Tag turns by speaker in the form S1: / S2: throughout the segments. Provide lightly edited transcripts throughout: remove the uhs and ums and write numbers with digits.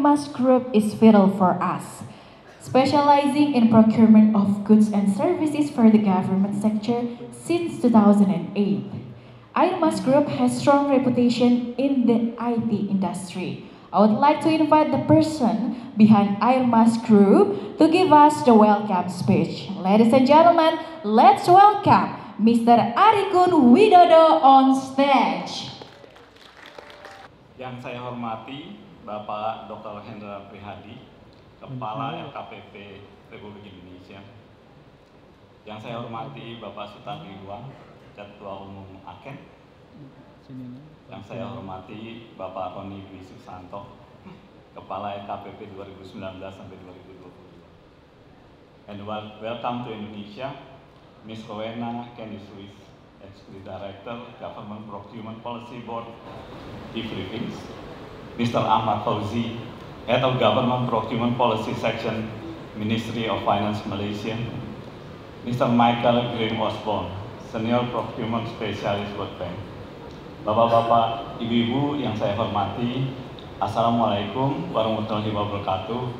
S1: Airmas Group is vital for us, specializing in procurement of goods and services for the government sector since 2008. Airmas Group has strong reputation in the IT industry. I would like to invite the person behind Airmas Group to give us the welcome speech. Ladies and gentlemen, let's welcome Mr. Arikun Widodo on stage.
S2: Yang saya hormati Bapak Dr. Hendra Prihadi, Kepala LKPP Republik Indonesia. Yang saya hormati Bapak Sutardi Luang, Ketua Umum AKEN. Yang saya hormati Bapak Roni Dwi Susanto, Kepala LKPP 2019 sampai 2022. And welcome to Indonesia, Ms. Rowena Candy Swiss, Executive Director, Government Procurement Policy Board di Philippines, Mr. Ahmad Fauzi, Head of Government Procurement Policy Section, Ministry of Finance Malaysia, Mr. Michael Green Osborne, Senior Procurement Specialist World Bank. Bapak-bapak, ibu-ibu yang saya hormati, Assalamualaikum warahmatullahi wabarakatuh.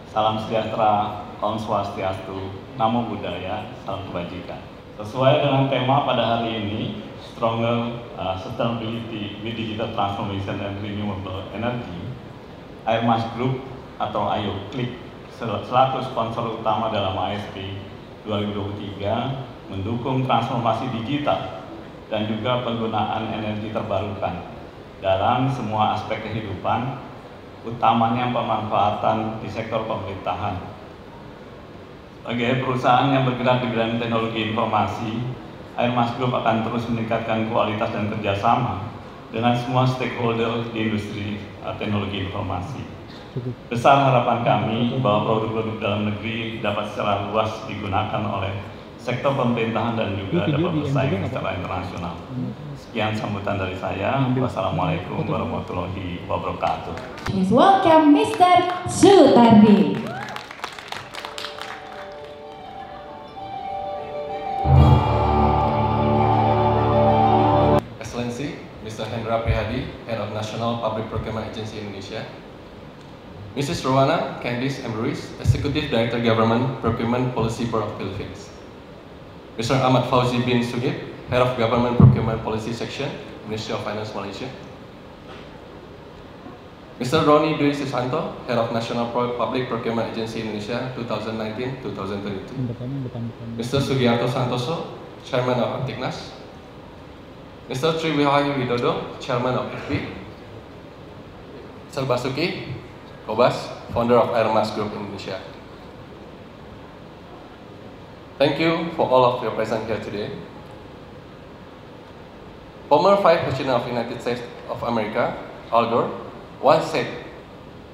S2: Salam sejahtera, Om Swastiastu, Namo Buddhaya, salam kebajikan. Sesuai dengan tema pada hari ini, Stronger Sustainability with Digital Transformation and Renewable Energy, Airmas Group atau AYO Klik selaku sponsor utama dalam ASP 2023 mendukung transformasi digital dan juga penggunaan energi terbarukan dalam semua aspek kehidupan, utamanya pemanfaatan di sektor pemerintahan. Sebagai perusahaan yang bergerak di bidang teknologi informasi, Airmas Group akan terus meningkatkan kualitas dan kerjasama dengan semua stakeholder di industri teknologi informasi. Besar harapan kami bahwa produk-produk dalam negeri dapat secara luas digunakan oleh sektor pemerintahan dan juga dapat bersaing secara internasional. Sekian sambutan dari saya. Wassalamualaikum warahmatullahi wabarakatuh.
S1: Please welcome Mr. Sutardi.
S3: Excellency, Mr. Hendra Prihadi, Head of National Public Procurement Agency Indonesia. Mrs. Rowena Candice Embrus, Executive Director Government Procurement Policy Board of Philippines. Mr. Ahmad Fauzi bin Sugip, Head of Government Procurement Policy Section, Ministry of Finance Malaysia. Mr. Roni Dwi Susanto, Head of National Public Procurement Agency Indonesia 2019-2022. Mr. Sugiarto Santoso, Chairman of Antiknas. Mr. Triwihayu Widodo, Chairman of FP. Mr. Basuki Kobas, Founder of Airmas Group Indonesia. Thank you for all of your presence here today. Former Vice President of the United States of America, Al Gore, once said,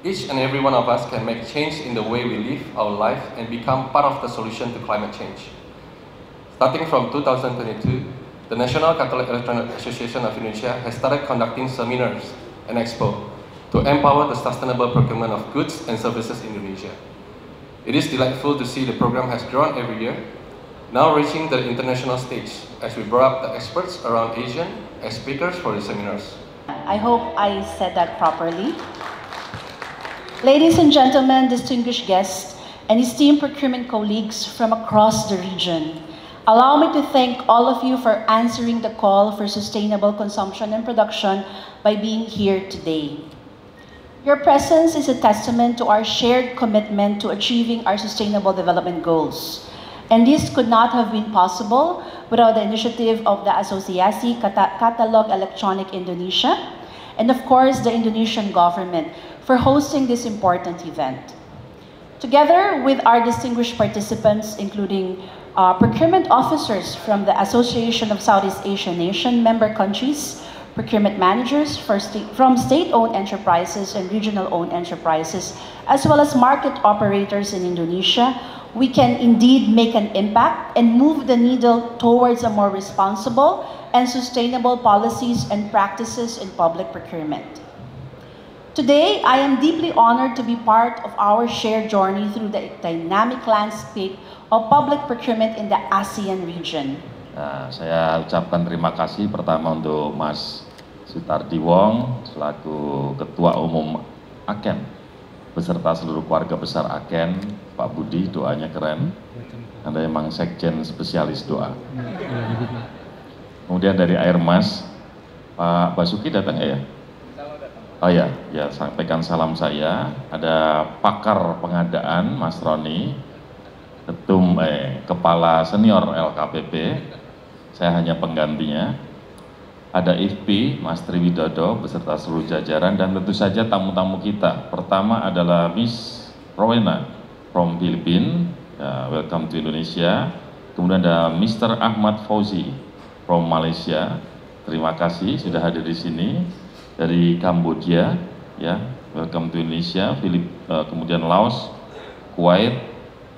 S3: "Each and every one of us can make change in the way we live our life and become part of the solution to climate change." Starting from 2022, the National Catholic Electronic Association of Indonesia has started conducting seminars and expo to empower the sustainable procurement of goods and services in Indonesia. It is delightful to see the program has grown every year, now reaching the international stage as we brought up the experts around Asian as speakers for the seminars.
S4: I hope I said that properly. Ladies and gentlemen, distinguished guests, and esteemed procurement colleagues from across the region, allow me to thank all of you for answering the call for sustainable consumption and production by being here today. Your presence is a testament to our shared commitment to achieving our sustainable development goals. And this could not have been possible without the initiative of the Asosiasi Katalog Elektronik Indonesia, and of course the Indonesian government for hosting this important event. Together with our distinguished participants, including procurement officers from the Association of Southeast Asian Nation member countries, procurement managers from state-owned enterprises and regional-owned enterprises, as well as market operators in Indonesia, we can indeed make an impact and move the needle towards a more responsible and sustainable policies and practices in public procurement. Today, I am deeply honored to be part of our shared journey through the dynamic landscape of public procurement in the ASEAN region.
S5: Nah, saya ucapkan terima kasih pertama untuk Mas Sutardi Wong selaku Ketua Umum AKEN beserta seluruh keluarga besar Aken, Pak Budi, doanya keren. Anda emang sekjen spesialis doa. Kemudian dari Airmas, Pak Basuki datang ya? Oh ya, sampaikan salam saya. Ada pakar pengadaan, Mas Roni, kepala senior LKPP, saya hanya penggantinya. Ada IFP, Mas Triwidodo, beserta seluruh jajaran, dan tentu saja tamu-tamu kita. Pertama adalah Miss Rowena from Philippines, welcome to Indonesia. Kemudian ada Mr. Ahmad Fauzi from Malaysia, terima kasih sudah hadir di sini. Dari Kamboja, ya, welcome to Indonesia. Kemudian Laos, Kuwait,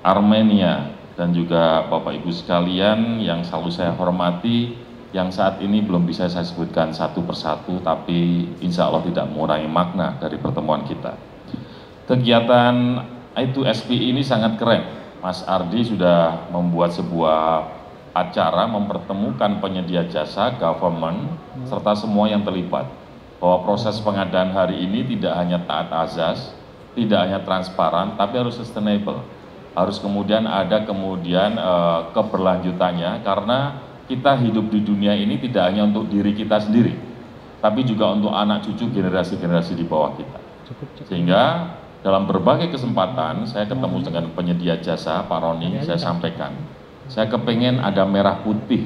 S5: Armenia, dan juga Bapak Ibu sekalian yang selalu saya hormati, yang saat ini belum bisa saya sebutkan satu persatu, tapi insya Allah tidak mengurangi makna dari pertemuan kita. Kegiatan I2SPI ini sangat keren. Mas Ardi sudah membuat sebuah acara mempertemukan penyedia jasa, government, serta semua yang terlibat. Bahwa proses pengadaan hari ini tidak hanya taat azas, tidak hanya transparan, tapi harus sustainable. Harus kemudian ada keberlanjutannya, karena kita hidup di dunia ini tidak hanya untuk diri kita sendiri, tapi juga untuk anak cucu generasi-generasi di bawah kita. Sehingga dalam berbagai kesempatan saya ketemu dengan penyedia jasa, Pak Roni, saya sampaikan, saya kepengen ada merah putih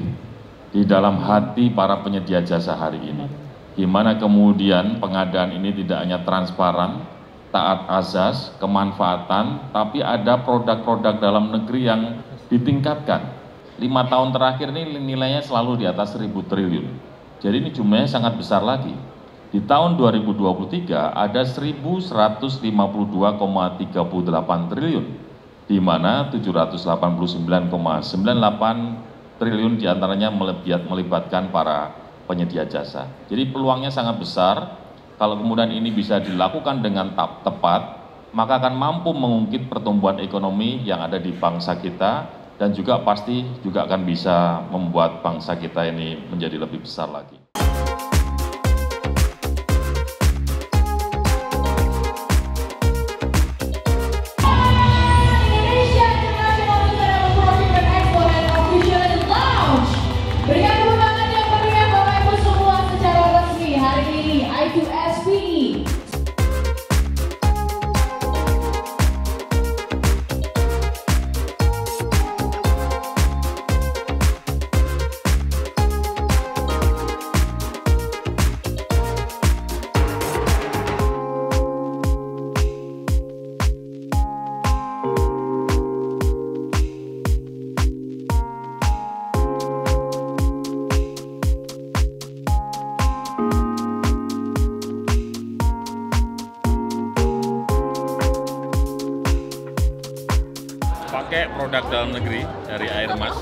S5: di dalam hati para penyedia jasa hari ini. Gimana kemudian pengadaan ini tidak hanya transparan, taat azas, kemanfaatan, tapi ada produk-produk dalam negeri yang ditingkatkan. 5 tahun terakhir ini nilainya selalu di atas 1.000 triliun. Jadi ini jumlahnya sangat besar lagi. Di tahun 2023 ada 1.152,38 triliun, di mana 789,98 triliun diantaranya melibatkan para penyedia jasa. Jadi peluangnya sangat besar. Kalau kemudian ini bisa dilakukan dengan tepat, maka akan mampu mengungkit pertumbuhan ekonomi yang ada di bangsa kita, dan juga pasti juga akan bisa membuat bangsa kita ini menjadi lebih besar lagi. Pakai produk dalam negeri dari Airmas.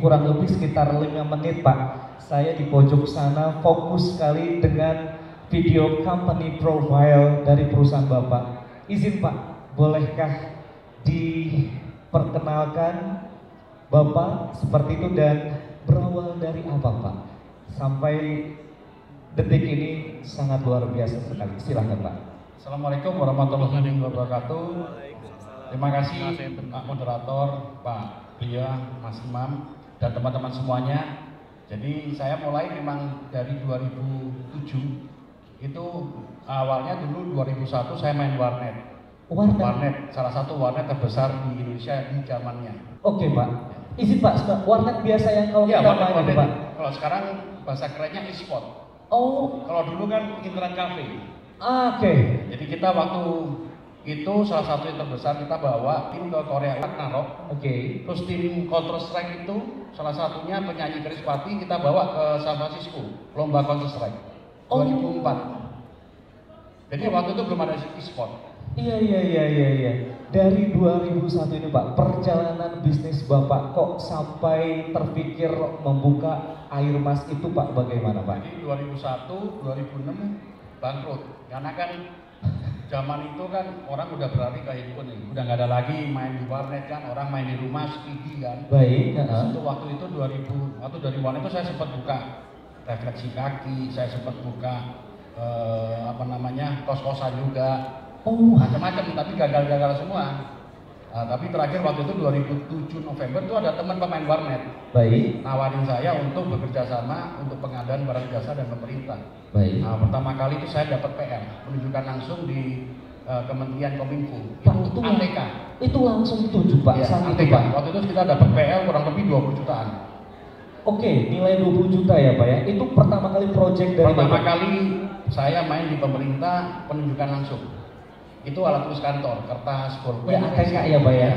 S6: kurang lebih sekitar 5 menit Pak. Saya di pojok sana fokus sekali dengan video company profile dari perusahaan Bapak. Izin Pak, bolehkah diperkenalkan Bapak seperti itu dan berawal dari apa Pak? Sampai detik ini sangat luar biasa sekali. Silahkan Pak.
S7: Assalamualaikum warahmatullahi wabarakatuh. Terima kasih Pak Moderator, Pak Bria, Mas Imam, dan teman-teman semuanya. Jadi saya mulai memang dari 2007. Itu awalnya dulu 2001 saya main warnet. Warnet, salah satu warnet terbesar di Indonesia di zamannya.
S6: Oke Pak. Izin Pak, warnet biasa yang kalau
S7: Ya,
S6: kita main
S7: warnet,
S6: Pak.
S7: kalau sekarang bahasa kerennya e-sport.
S6: Oh,
S7: Kalau dulu kan internet cafe.
S6: oke.
S7: Jadi kita waktu itu salah satu yang terbesar kita bawa tim ke Korea Ragnarok.
S6: Oke.
S7: Terus tim Counter Strike itu salah satunya penyanyi Krispati kita bawa ke San Francisco lomba Counter Strike 2004. Jadi waktu itu belum ada e-sport.
S6: Iya. Dari 2001 ini Pak, perjalanan bisnis Bapak kok sampai terpikir membuka Air Mas itu Pak, bagaimana Pak?
S7: Jadi 2001, 2006 bangkrut. Karena kan zaman itu kan orang udah beralih ke handphone nih. Udah nggak ada lagi main di warnet kan, orang main di rumah speedy kan.
S6: Baik.
S7: Itu waktu itu 2000, waktu dari warnet itu saya sempat buka refleksi kaki, saya sempat buka kos-kosan juga.
S6: Oh,
S7: Macam-macam, tapi gagal-gagal semua. Tapi terakhir waktu itu 2007 November itu ada teman pemain warnet
S6: baik.
S7: nawarin saya untuk bekerja sama untuk pengadaan barang jasa dan pemerintah.
S6: Baik.
S7: Nah, pertama kali itu saya dapat PR, menunjukkan langsung di Kementerian Kominfo.
S6: Pak,
S7: Itu ATK.
S6: Itu langsung tujuh Pak,
S7: Ya,
S6: saat itu
S7: ATK.
S6: Pak.
S7: Waktu itu kita dapat PR kurang lebih 20 jutaan.
S6: Oke, nilai 20 juta ya Pak ya. Itu pertama kali project dari
S7: Pertama
S6: Bapak.
S7: kali saya main di pemerintah penunjukan langsung. Itu alat tulis kantor, kertas, pulpen.
S6: Ya ATK ya Pak ya.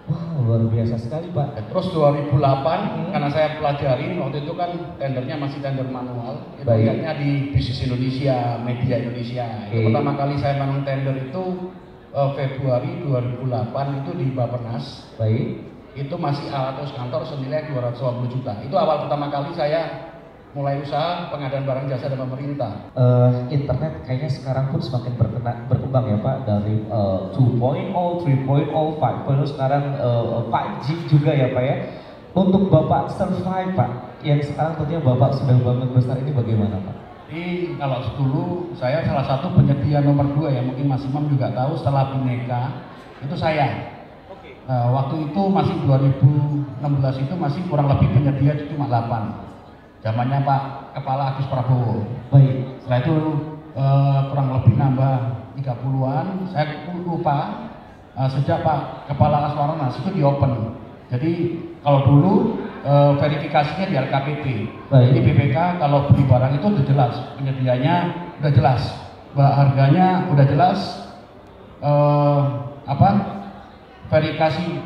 S6: Wow, luar biasa sekali Pak.
S7: Terus 2008 karena saya pelajari waktu itu kan tendernya masih tender manual. Itu
S6: Baik.
S7: lihatnya di Bisnis Indonesia, Media Indonesia. Itu
S6: Oke.
S7: pertama kali saya menang tender itu Februari 2008 itu di Bappenas.
S6: Baik.
S7: Itu masih alat tulis kantor senilai 220 juta. Itu awal pertama kali saya mulai usaha pengadaan barang jasa dan pemerintah.
S6: Internet kayaknya sekarang pun semakin berkembang ya Pak, dari 2.0, 3.0, 5.0, sekarang 5G juga ya Pak ya. Untuk Bapak survive Pak, yang sekarang tentunya Bapak sudah bangun besar ini bagaimana Pak?
S7: Jadi kalau dulu saya salah satu penyedia nomor 2 ya, mungkin Mas Imam juga tahu, setelah Bhinneka itu saya. Waktu itu masih 2016 itu masih kurang lebih penyedia cuma 8. Zamannya Pak Kepala Agus Prabowo.
S6: Baik.
S7: Setelah itu kurang lebih nambah 30-an. Saya lupa sejak Pak Kepala Aswarnas itu di open. Jadi kalau dulu verifikasinya di LKPP.
S6: Baik.
S7: Jadi BPK kalau beli barang itu udah jelas, penyedianya udah jelas, harganya udah jelas, verifikasi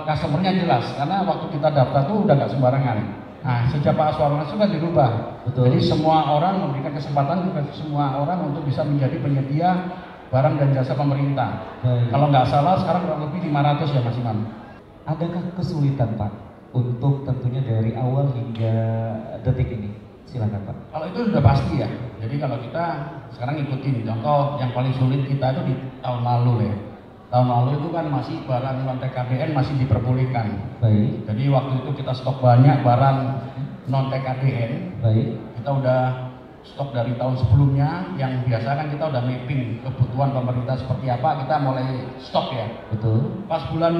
S7: customernya jelas. Karena waktu kita daftar tuh udah nggak sembarangan. Nah, sejak Pak Aswarnas itu kan dirubah.
S6: Betul.
S7: Jadi semua orang memberikan kesempatan kepada semua orang untuk bisa menjadi penyedia barang dan jasa pemerintah.
S6: Baik.
S7: Kalau nggak salah sekarang kurang lebih 500 ya Mas Imam.
S6: Adakah kesulitan Pak untuk tentunya dari awal hingga detik ini? Silakan Pak.
S7: Kalau itu sudah pasti ya. Jadi kalau kita sekarang ikutin contoh yang paling sulit kita itu di tahun lalu ya. Tahun lalu itu kan masih barang non TKDN masih diperbolehkan.
S6: Baik.
S7: Jadi waktu itu kita stok banyak barang non TKDN.
S6: Baik.
S7: Kita udah stok dari tahun sebelumnya, yang biasa kan kita udah mapping kebutuhan pemerintah seperti apa, kita mulai stok ya.
S6: Betul.
S7: Pas bulan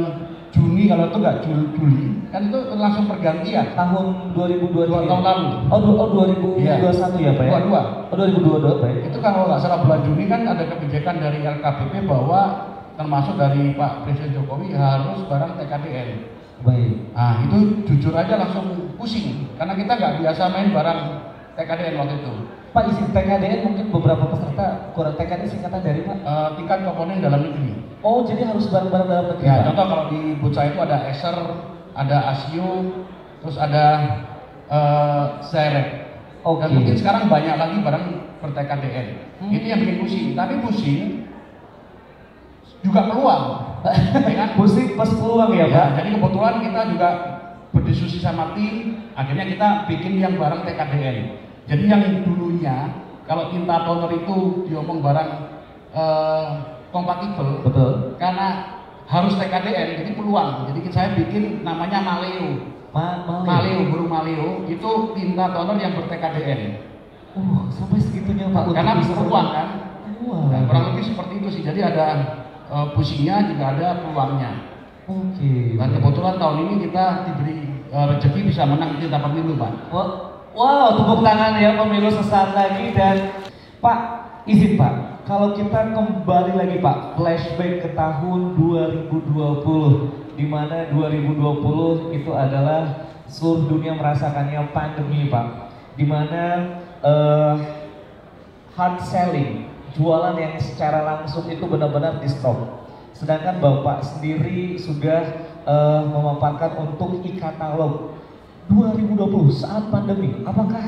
S7: Juni kalau itu nggak Juli, kan itu langsung pergantian.
S6: Tahun 2022
S7: tahun lalu.
S6: Oh 2021 ya Pak ya?
S7: 22.
S6: Oh 2022 Pak ya?
S7: Itu kalau nggak salah bulan Juni kan ada kebijakan dari LKPP bahwa termasuk dari Pak Presiden Jokowi harus barang TKDN.
S6: Baik.
S7: Nah itu jujur aja langsung pusing, karena kita nggak biasa main barang TKDN waktu itu.
S6: Pak izin TKDN mungkin beberapa peserta kurang TKDN singkatan dari Pak?
S7: Tingkat komponen dalam negeri.
S6: Oh jadi harus barang-barang dalam negeri
S7: Ya
S6: Pak?
S7: contoh kalau di booth saya itu ada Acer, ada ASIO, terus ada Zerek.
S6: Oke.
S7: Dan mungkin sekarang banyak lagi barang ber TKDN. Itu yang bikin pusing. Tapi pusing juga peluang. Ya kan?
S6: Pusing pas peluang ya Pak?
S7: Jadi kebetulan kita juga berdiskusi sama tim, akhirnya kita bikin yang barang TKDN. Jadi yang dulunya kalau tinta toner itu diomong barang kompatibel,
S6: Betul.
S7: karena harus TKDN, jadi peluang. Jadi saya bikin namanya Maleo. Maleo, burung Maleo itu tinta toner yang ber-TKDN.
S6: Sampai segitunya Pak.
S7: Karena peluang kan.
S6: Wah.
S7: Nah, kurang lebih seperti itu sih. Jadi ada pusingnya juga ada peluangnya.
S6: Oke.
S7: Dan kebetulan tahun ini kita diberi rezeki bisa menang tinta pemilu, Pak.
S6: Wow, tepuk tangan ya, pemilu sesaat lagi. Dan Pak, izin Pak, kalau kita kembali lagi Pak, flashback ke tahun 2020, di mana 2020 itu adalah seluruh dunia merasakannya pandemi Pak, di mana hard selling, jualan yang secara langsung itu benar-benar di stop. Sedangkan Bapak sendiri sudah memaparkan untuk e-katalog 2020 saat pandemi, apakah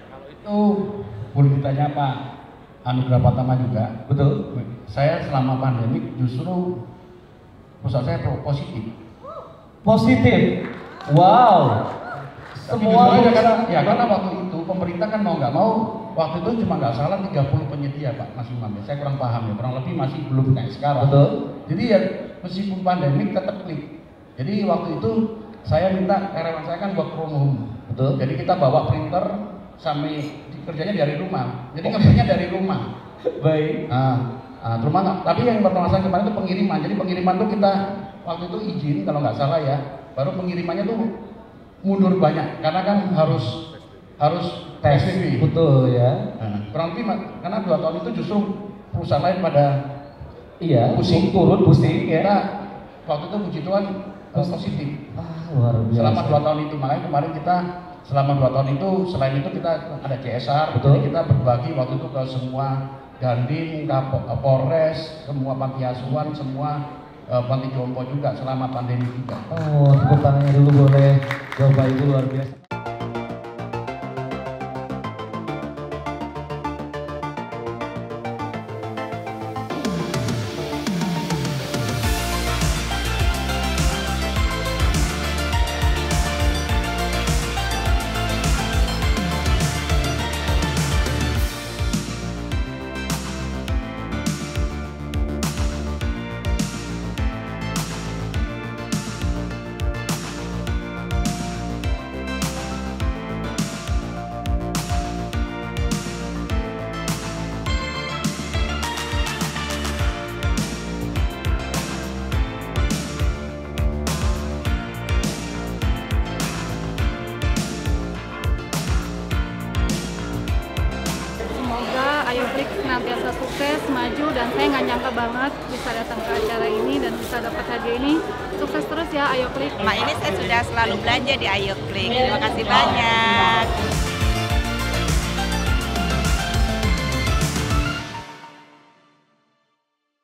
S7: Kalau itu boleh ditanya Pak Anugrah Pratama juga.
S6: betul?
S7: Saya selama pandemi justru perusahaan saya positif.
S6: Positif. Wow. Semua
S7: Tapi
S6: usaha-
S7: karena waktu itu pemerintah kan mau nggak mau, waktu itu cuma nggak salah 30 penyedia Pak Mas Imam. Saya kurang paham ya, kurang lebih masih belum kayak sekarang.
S6: Betul.
S7: Jadi ya meskipun pandemi tetap klik. Jadi waktu itu saya minta karyawan saya kan work from home.
S6: Betul.
S7: Jadi kita bawa printer sampai kerjanya dari rumah. Jadi kerjanya dari rumah.
S6: Baik.
S7: Cuma tapi yang bermasalah kemarin itu pengiriman. Jadi pengiriman tuh kita waktu itu izin kalau nggak salah ya. Baru pengirimannya tuh mundur banyak karena kan harus
S6: Tes.
S7: PSBB.
S6: Betul ya.
S7: Kurang lebih karena 2 tahun itu justru perusahaan lain pada
S6: Iya.
S7: Pusing.
S6: Turun pusing
S7: kita
S6: ya.
S7: waktu itu puji Tuhan positif.
S6: Luar biasa.
S7: Selama 2 tahun itu, makanya kemarin kita selama 2 tahun itu, selain itu kita ada CSR,
S6: Betul.
S7: jadi kita berbagi waktu itu ke semua Dandim, Polres, semua panti asuhan, semua panti jompo juga selama pandemi juga.
S6: Oh, tepuk tangannya dulu boleh. Bapak Ibu luar biasa.
S8: Ayoklik senantiasa sukses, maju, dan saya nggak nyangka banget bisa datang ke acara ini dan bisa dapat hadiah ini. Sukses terus ya Ayoklik.
S9: Ini saya sudah selalu belanja di Ayoklik. Terima kasih banyak.